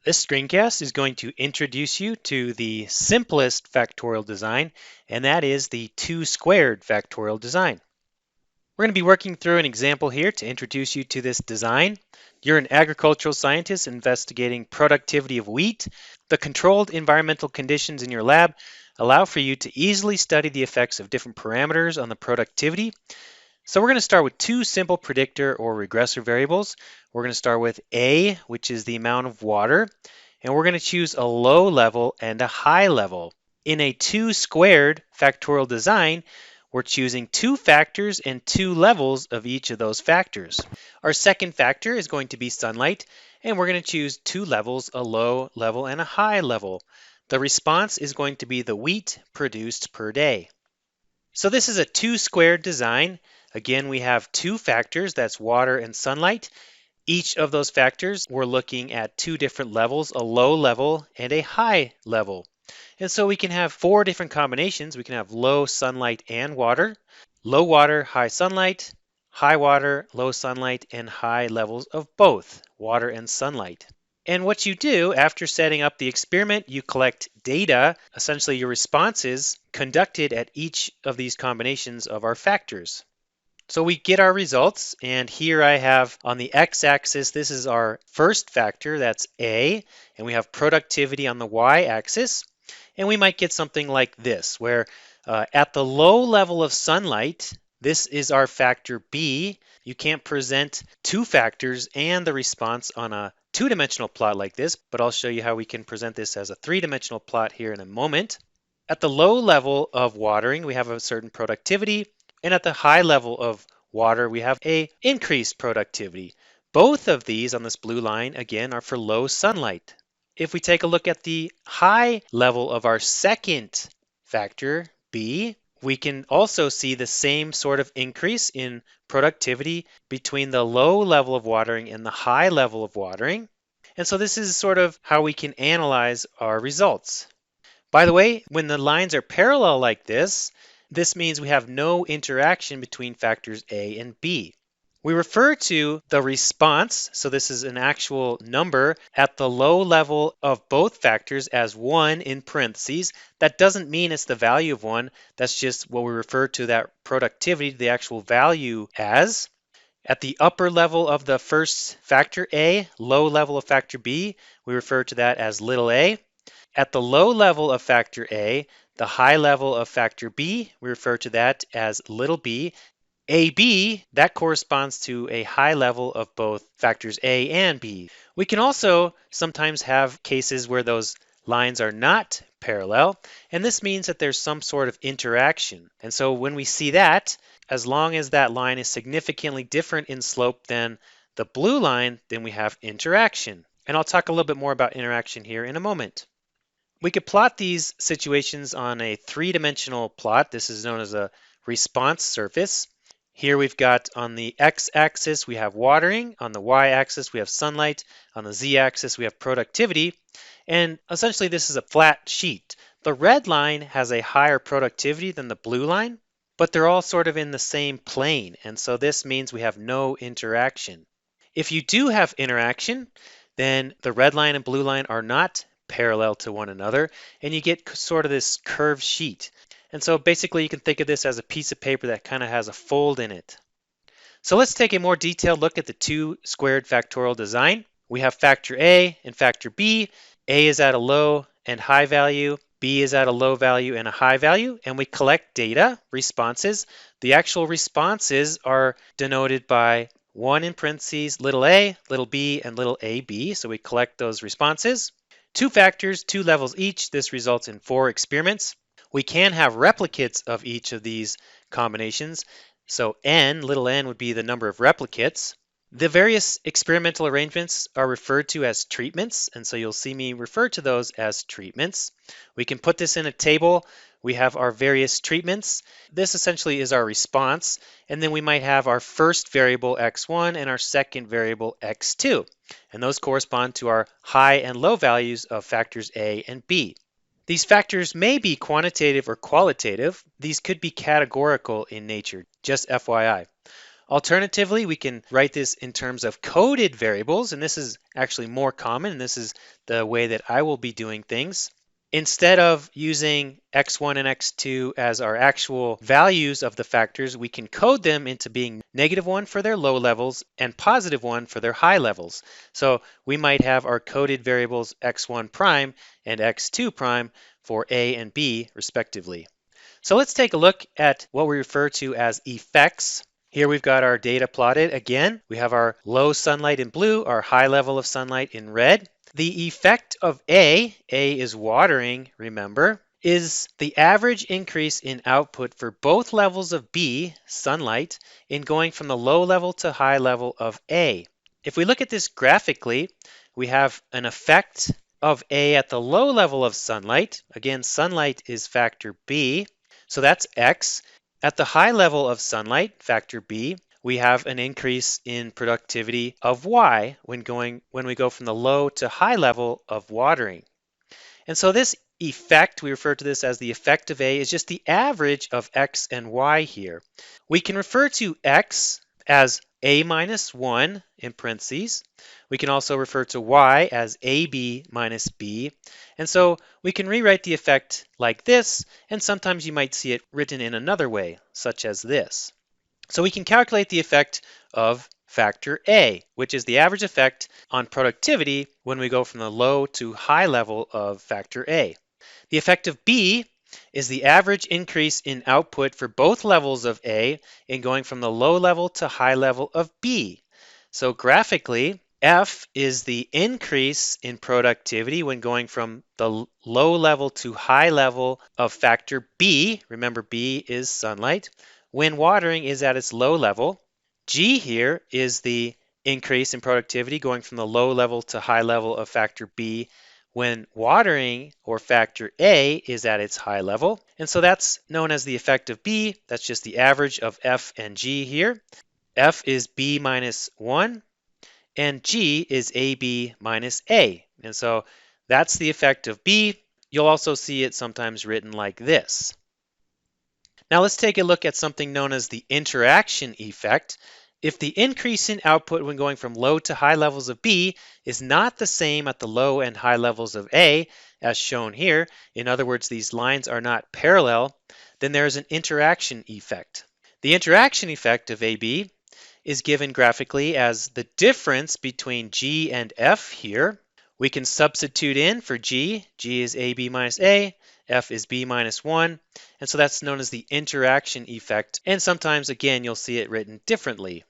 This screencast is going to introduce you to the simplest factorial design, and that is the 2 squared factorial design. We're going to be working through an example here to introduce you to this design. You're an agricultural scientist investigating productivity of wheat. The controlled environmental conditions in your lab allow for you to easily study the effects of different parameters on the productivity. So we're going to start with 2 simple predictor or regressor variables. We're going to start with A, which is the amount of water, and we're going to choose a low level and a high level. In a 2 squared factorial design, we're choosing 2 factors and 2 levels of each of those factors. Our second factor is going to be sunlight, and we're going to choose 2 levels, a low level and a high level. The response is going to be the wheat produced per day. So this is a 2 squared design. Again, we have 2 factors, that's water and sunlight. Each of those factors, we're looking at 2 different levels, a low level and a high level. And so we can have 4 different combinations. We can have low sunlight and water, low water, high sunlight, high water, low sunlight, and high levels of both water and sunlight. And what you do after setting up the experiment, you collect data, essentially your responses conducted at each of these combinations of our factors. So we get our results, and here I have on the x-axis, this is our first factor, that's A, and we have productivity on the y-axis, and we might get something like this, where at the low level of sunlight, this is our factor B. You can't present 2 factors and the response on a 2-dimensional plot like this, but I'll show you how we can present this as a 3-dimensional plot here in a moment. At the low level of watering, we have a certain productivity, and at the high level of water, we have a increased productivity. Both of these on this blue line, again, are for low sunlight. If we take a look at the high level of our second factor, B, we can also see the same sort of increase in productivity between the low level of watering and the high level of watering. And so this is sort of how we can analyze our results. By the way, when the lines are parallel like this means we have no interaction between factors A and B. We refer to the response, so this is an actual number, at the low level of both factors as 1 in parentheses. That doesn't mean it's the value of 1. That's just what we refer to that productivity, the actual value as. At the upper level of the first factor A, low level of factor B, we refer to that as little a. At the low level of factor A, the high level of factor B, we refer to that as little b. AB, that corresponds to a high level of both factors A and B. We can also sometimes have cases where those lines are not parallel, and this means that there's some sort of interaction. And so when we see that, as long as that line is significantly different in slope than the blue line, then we have interaction. And I'll talk a little bit more about interaction here in a moment. We could plot these situations on a 3-dimensional plot. This is known as a response surface. Here we've got on the x-axis, we have watering. On the y-axis, we have sunlight. On the z-axis, we have productivity. And essentially, this is a flat sheet. The red line has a higher productivity than the blue line, but they're all sort of in the same plane. And so this means we have no interaction. If you do have interaction, then the red line and blue line are not parallel to one another, and you get sort of this curved sheet. And so basically you can think of this as a piece of paper that kind of has a fold in it. So let's take a more detailed look at the 2 squared factorial design. We have factor A and factor B. A is at a low and high value. B is at a low value and a high value. And we collect data, responses. The actual responses are denoted by 1 in parentheses, little a, little b, and little ab. So we collect those responses. 2 factors, 2 levels each. This results in 4 experiments. We can have replicates of each of these combinations. So n, little n, would be the number of replicates. The various experimental arrangements are referred to as treatments, and so you'll see me refer to those as treatments. We can put this in a table. We have our various treatments. This essentially is our response, and then we might have our first variable x1 and our second variable x2, and those correspond to our high and low values of factors A and B. These factors may be quantitative or qualitative. These could be categorical in nature, just FYI. Alternatively, we can write this in terms of coded variables, and this is actually more common, and this is the way that I will be doing things. Instead of using x1 and x2 as our actual values of the factors, we can code them into being -1 for their low levels and +1 for their high levels. So we might have our coded variables x1 prime and x2 prime for a and b respectively. So let's take a look at what we refer to as effects. Here we've got our data plotted again. We have our low sunlight in blue, our high level of sunlight in red. The effect of A is watering, remember, is the average increase in output for both levels of B, sunlight, in going from the low level to high level of A. If we look at this graphically, we have an effect of A at the low level of sunlight. Again, sunlight is factor B, so that's X. At the high level of sunlight, factor B, we have an increase in productivity of Y when we go from the low to high level of watering. And so this effect, we refer to this as the effect of A, is just the average of X and Y here. We can refer to X as A minus 1 in parentheses. We can also refer to Y as AB minus B. And so we can rewrite the effect like this, and sometimes you might see it written in another way, such as this. So we can calculate the effect of factor A, which is the average effect on productivity when we go from the low to high level of factor A. The effect of B is the average increase in output for both levels of A in going from the low level to high level of B. So graphically, F is the increase in productivity when going from the low level to high level of factor B. Remember, B is sunlight. When watering is at its low level. G here is the increase in productivity going from the low level to high level of factor B when watering or factor A is at its high level. And so that's known as the effect of B. That's just the average of F and G here. F is B minus 1 and G is AB minus A. And so that's the effect of B. You'll also see it sometimes written like this. Now let's take a look at something known as the interaction effect. If the increase in output when going from low to high levels of B is not the same at the low and high levels of A, as shown here, in other words, these lines are not parallel, then there is an interaction effect. The interaction effect of AB is given graphically as the difference between G and F here. We can substitute in for G. G is AB minus A. F is B minus 1. And so that's known as the interaction effect. And sometimes, again, you'll see it written differently.